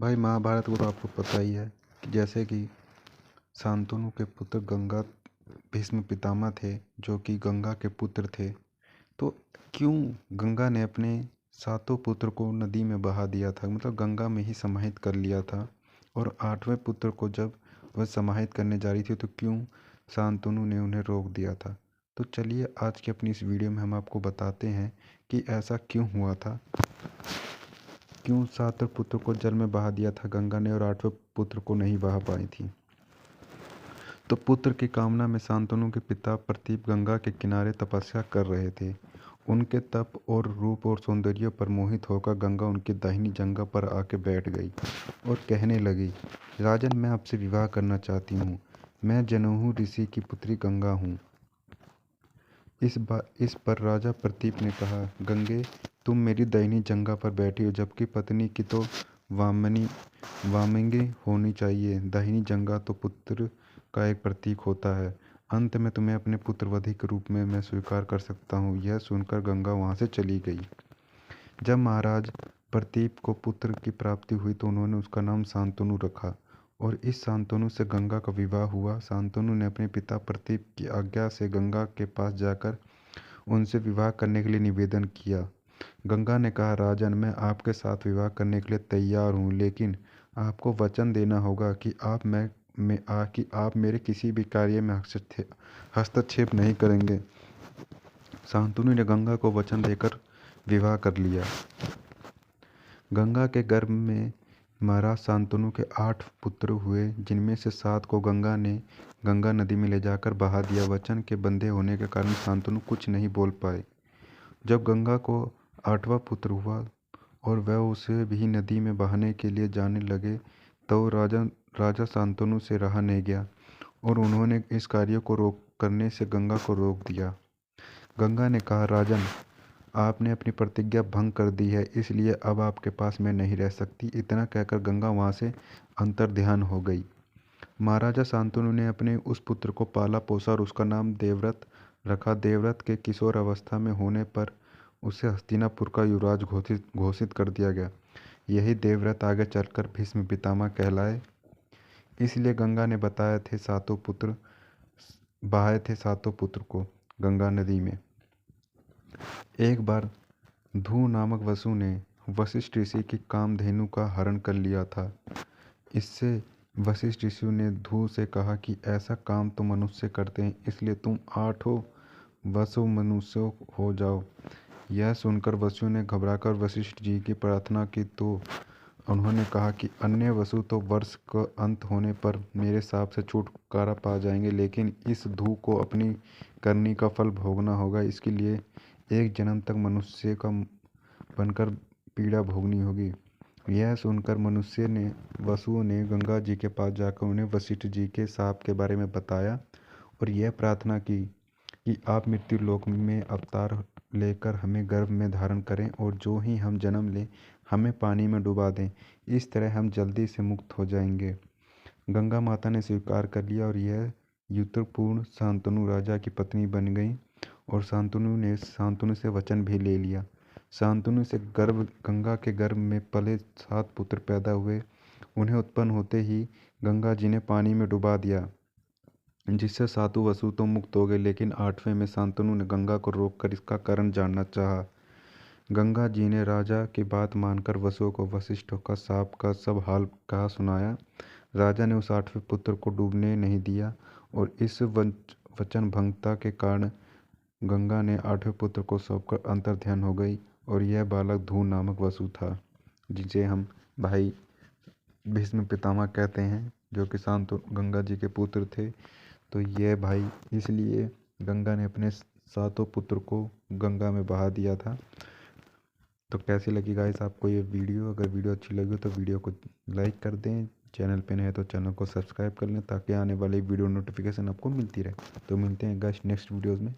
भाई महाभारत को तो आपको पता ही है कि जैसे कि शांतनु के पुत्र गंगा भीष्म पितामह थे जो कि गंगा के पुत्र थे। तो क्यों गंगा ने अपने सातों पुत्र को नदी में बहा दिया था, मतलब गंगा में ही समाहित कर लिया था। और आठवें पुत्र को जब वह समाहित करने जा रही थी तो क्यों शांतनु ने उन्हें रोक दिया था। तो चलिए आज की अपनी इस वीडियो में हम आपको बताते हैं कि ऐसा क्यों हुआ था, क्यों सातों पुत्र को जल में बहा दिया था गंगा ने और आठवें पुत्र को नहीं बहा पाई थी। तो पुत्र की कामना में शांतनु के पिता प्रतीप गंगा के किनारे तपस्या कर रहे थे। उनके तप और रूप और सौंदर्य पर मोहित होकर गंगा उनकी दाहिनी जंघा पर आके बैठ गई और कहने लगी, राजन, मैं आपसे विवाह करना चाहती हूँ। मैं जनहू ऋषि की पुत्री गंगा हूँ। इस पर राजा प्रतीप ने कहा, गंगे, तुम मेरी दाहिनी जंघा पर बैठी हो, जबकि पत्नी की तो वामिंगी होनी चाहिए। दाहिनी जंघा तो पुत्र का एक प्रतीक होता है। अंत में तुम्हें अपने पुत्रवधि के रूप में मैं स्वीकार कर सकता हूँ। यह सुनकर गंगा वहाँ से चली गई। जब महाराज प्रतीप को पुत्र की प्राप्ति हुई तो उन्होंने उसका नाम शांतनु रखा और इस शांतनु से गंगा का विवाह हुआ। शांतनु ने अपने पिता प्रतीप की आज्ञा से गंगा के पास जाकर उनसे विवाह करने के लिए निवेदन किया। गंगा ने कहा, राजन, मैं आपके साथ विवाह करने के लिए तैयार हूँ, लेकिन आपको वचन देना होगा कि आप मेरे किसी भी कार्य में हस्तक्षेप नहीं करेंगे। शांतनु ने गंगा को वचन देकर विवाह कर लिया। गंगा के गर्भ में महाराज शांतनु के 8 पुत्र हुए, जिनमें से 7 को गंगा ने गंगा नदी में ले जाकर बहा दिया। वचन के बंधे होने के कारण शांतनु कुछ नहीं बोल पाए। जब गंगा को 8वां पुत्र हुआ और वह उसे भी नदी में बहाने के लिए जाने लगे तो राजा शांतनु से रहा नहीं गया और उन्होंने इस कार्य को करने से गंगा को रोक दिया। गंगा ने कहा, राजन, आपने अपनी प्रतिज्ञा भंग कर दी है, इसलिए अब आपके पास मैं नहीं रह सकती। इतना कहकर गंगा वहाँ से अंतर्ध्यान हो गई। महाराजा शांतनु ने अपने उस पुत्र को पाला पोसा और उसका नाम देवव्रत रखा। देवव्रत के किशोर अवस्था में होने पर उसे हस्तिनापुर का युवराज घोषित कर दिया गया। यही देवव्रत आगे चलकर भीष्म पितामह कहलाए। इसलिए गंगा ने बहाए थे सातों पुत्र को गंगा नदी में। एक बार धू नामक वसु ने वशिष्ठ ऋषि की कामधेनु का हरण कर लिया था। इससे वशिष्ठ ऋषि ने धू से कहा कि ऐसा काम तो मनुष्य करते हैं, इसलिए तुम 8 वसु मनुष्य हो जाओ। यह सुनकर वसु ने घबराकर वशिष्ठ जी की प्रार्थना की तो उन्होंने कहा कि अन्य वसु तो वर्ष का अंत होने पर मेरे शाप से छुटकारा पा जाएंगे, लेकिन इस धू को अपनी करनी का फल भोगना होगा। इसके लिए एक जन्म तक मनुष्य का बनकर पीड़ा भोगनी होगी। यह सुनकर वसुओं ने गंगा जी के पास जाकर उन्हें वशिष्ठ जी के शाप के बारे में बताया और यह प्रार्थना की कि आप मृत्यु लोक में अवतार लेकर हमें गर्भ में धारण करें और जो ही हम जन्म लें हमें पानी में डुबा दें। इस तरह हम जल्दी से मुक्त हो जाएंगे। गंगा माता ने स्वीकार कर लिया और यह युतपूर्ण शांतनु राजा की पत्नी बन गई और शांतनु से वचन भी ले लिया। शांतनु से गंगा के गर्भ में पले 7 पुत्र पैदा हुए। उन्हें उत्पन्न होते ही गंगा जी ने पानी में डुबा दिया, जिससे सातों वसु तो मुक्त हो गए, लेकिन 8वें में शांतनु ने गंगा को रोककर इसका कारण जानना चाहा। गंगा जी ने राजा की बात मानकर वसुओं को वशिष्ठ का शाप का सब हाल कहा सुनाया। राजा ने उस 8वें पुत्र को डूबने नहीं दिया और इस वचन भंगता के कारण गंगा ने 8वें पुत्र को सौंपकर अंतर्ध्यान हो गई और यह बालक धू नामक वसु था, जिसे हम भाई भीष्म पितामह कहते हैं, जो कि गंगा जी के पुत्र थे। तो यह भाई इसलिए गंगा ने अपने 7 पुत्र को गंगा में बहा दिया था। तो कैसी लगी गाइस आपको ये वीडियो? अगर वीडियो अच्छी लगी तो वीडियो को लाइक कर दें, चैनल पे नए हैं तो चैनल को सब्सक्राइब कर लें ताकि आने वाली वीडियो नोटिफिकेशन आपको मिलती रहे। तो मिलते हैं गाइस नेक्स्ट वीडियोज़ में।